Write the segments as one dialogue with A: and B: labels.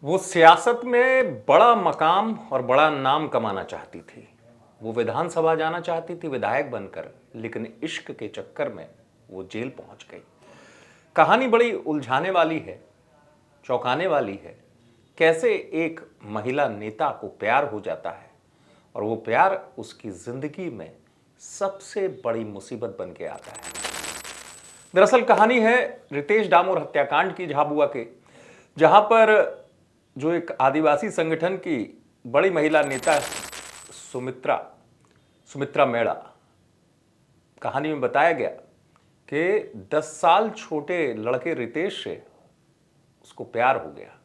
A: वो सियासत में बड़ा मकाम और बड़ा नाम कमाना चाहती थी। वो विधानसभा जाना चाहती थी विधायक बनकर, लेकिन इश्क के चक्कर में वो जेल पहुंच गई। कहानी बड़ी उलझाने वाली है, चौंकाने वाली है। कैसे एक महिला नेता को प्यार हो जाता है और वो प्यार उसकी जिंदगी में सबसे बड़ी मुसीबत बन के आता है। दरअसल कहानी है रितेश डामोर हत्याकांड की, झाबुआ के, जहां पर जो एक आदिवासी संगठन की बड़ी महिला नेता सुमित्रा सुमित्रा मेड़ा, कहानी में बताया गया कि 10 साल छोटे लड़के रितेश से उसको प्यार हो गया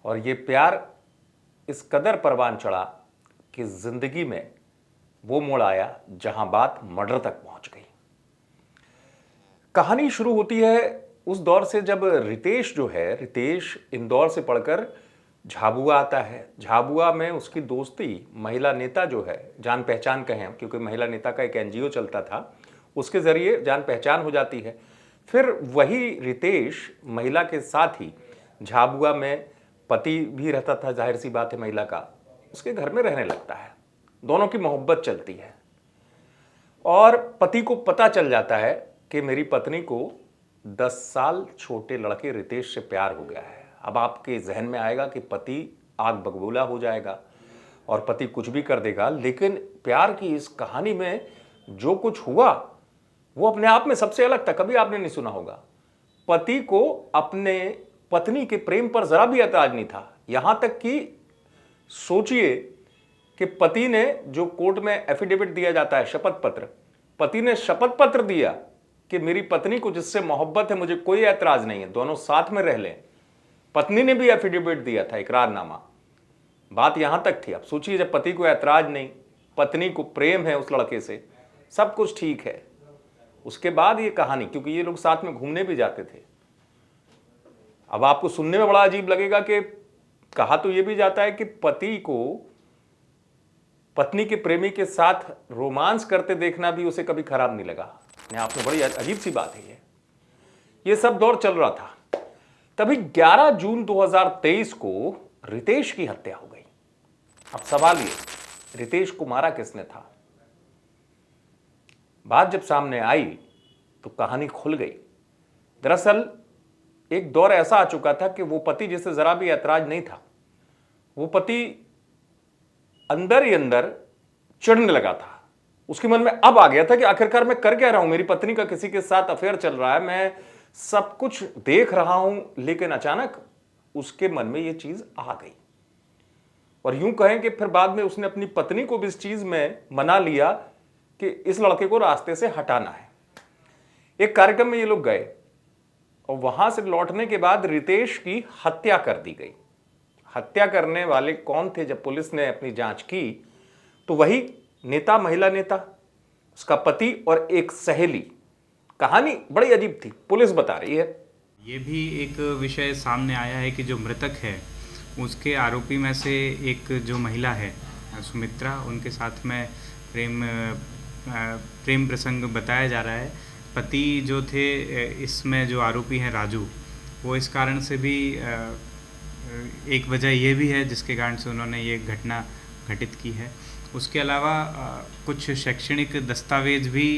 A: और ये प्यार इस कदर परवान चढ़ा कि जिंदगी में वो मोड़ आया जहां बात मर्डर तक पहुंच गई। कहानी शुरू होती है उस दौर से जब रितेश इंदौर से पढ़कर झाबुआ आता है। झाबुआ में उसकी दोस्ती महिला नेता जो है, जान पहचान कहें, क्योंकि महिला नेता का एक एनजीओ चलता था, उसके जरिए जान पहचान हो जाती है। फिर वही रितेश महिला के साथ ही झाबुआ में पति भी रहता था, जाहिर सी बात है महिला का, उसके घर में रहने लगता है। दोनों की मोहब्बत चलती है और पति को पता चल जाता है कि मेरी पत्नी को 10 साल छोटे लड़के रितेश से प्यार हो गया है। अब आपके जहन में आएगा कि पति आग बगबूला हो जाएगा और पति कुछ भी कर देगा, लेकिन प्यार की इस कहानी में जो कुछ हुआ वो अपने आप में सबसे अलग था। कभी आपने नहीं सुना होगा। पति को अपने पत्नी के प्रेम पर जरा भी ऐतराज नहीं था। यहां तक कि सोचिए कि पति ने जो कोर्ट में एफिडेविट दिया जाता है, शपथ पत्र, पति ने शपथ पत्र दिया कि मेरी पत्नी को जिससे मोहब्बत है मुझे कोई ऐतराज नहीं है, दोनों साथ में रह लें। पत्नी ने भी एफिडेविट दिया था, इकरारनामा। बात यहां तक थी। अब सोचिए, जब पति को ऐतराज नहीं, पत्नी को प्रेम है उस लड़के से, सब कुछ ठीक है, उसके बाद ये कहानी, क्योंकि ये लोग साथ में घूमने भी जाते थे। अब आपको सुनने में बड़ा अजीब लगेगा कि कहा तो ये भी जाता है कि पति को पत्नी के प्रेमी के साथ रोमांस करते देखना भी उसे कभी खराब नहीं लगा। अपने आप में बड़ी अजीब सी बात है ये सब दौर चल रहा था। तभी 11 जून 2023 को रितेश की हत्या हो गई। अब सवाल ये, रितेश को मारा किसने था? बात जब सामने आई तो कहानी खुल गई। दरअसल एक दौर ऐसा आ चुका था कि वो पति जिसे जरा भी ऐतराज नहीं था, वो पति अंदर ही अंदर चिढ़ने लगा था। उसके मन में अब आ गया था कि आखिरकार मैं कर क्या रहा हूं, मेरी पत्नी का किसी के साथ अफेयर चल रहा है, मैं सब कुछ देख रहा हूं, लेकिन अचानक उसके मन में यह चीज आ गई। और यूं कहें कि फिर बाद में उसने अपनी पत्नी को भी इस चीज में मना लिया कि इस लड़के को रास्ते से हटाना है। एक कार्यक्रम में ये लोग गए और वहां से लौटने के बाद रितेश की हत्या कर दी गई। हत्या करने वाले कौन थे? जब पुलिस ने अपनी जांच की तो वही नेता, महिला नेता, उसका पति और एक सहेली। कहानी बड़ी अजीब थी, पुलिस बता रही है।
B: ये भी एक विषय सामने आया है कि जो मृतक है उसके आरोपी में से एक जो महिला है सुमित्रा, उनके साथ में प्रेम प्रसंग बताया जा रहा है। पति जो थे इसमें जो आरोपी हैं राजू, वो इस कारण से भी एक वजह ये भी है जिसके कारण से उन्होंने ये घटना घटित की है। उसके अलावा कुछ शैक्षणिक दस्तावेज भी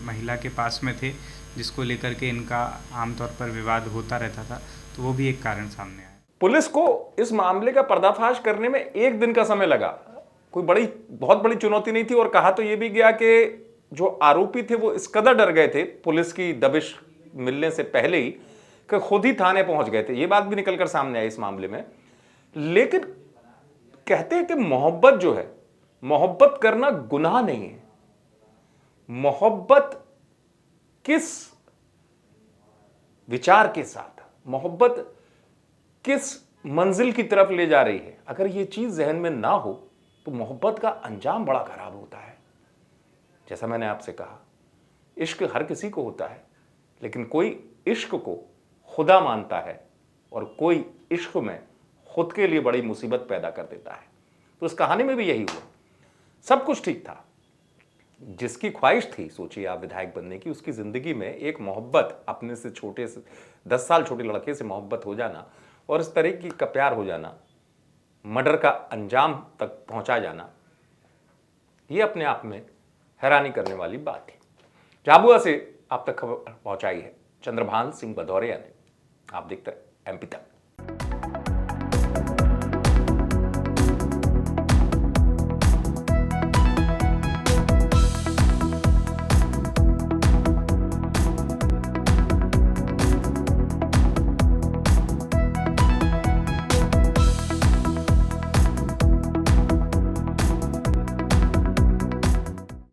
B: महिला के पास में थे जिसको लेकर के इनका आमतौर पर विवाद होता रहता था, तो वो भी एक कारण सामने आया।
A: पुलिस को इस मामले का पर्दाफाश करने में 1 दिन का समय लगा। कोई बहुत बड़ी चुनौती नहीं थी। और कहा तो ये भी गया कि जो आरोपी थे वो इस कदर डर गए थे पुलिस की दबिश मिलने से पहले ही कि खुद ही थाने पहुंच गए थे। ये बात भी निकलकर सामने आई इस मामले में। लेकिन कहते हैं कि मोहब्बत जो है, मोहब्बत करना गुनाह नहीं है। मोहब्बत किस विचार के साथ, मोहब्बत किस मंजिल की तरफ ले जा रही है, अगर यह चीज जहन में ना हो तो मोहब्बत का अंजाम बड़ा खराब होता है। जैसा मैंने आपसे कहा, इश्क हर किसी को होता है, लेकिन कोई इश्क को खुदा मानता है और कोई इश्क में खुद के लिए बड़ी मुसीबत पैदा कर देता है। तो इस कहानी में भी यही हुआ। सब कुछ ठीक था, जिसकी ख्वाहिश थी, सोचिए आप, विधायक बनने की, उसकी जिंदगी में एक मोहब्बत, अपने से 10 साल छोटे लड़के से मोहब्बत हो जाना और इस तरीके का प्यार हो जाना, मर्डर का अंजाम तक पहुंचा जाना, ये अपने आप में हैरानी करने वाली बात है। झाबुआ से आप तक खबर पहुंचाई है चंद्रभान सिंह भदौरिया ने। आप देखते रहे MP तक।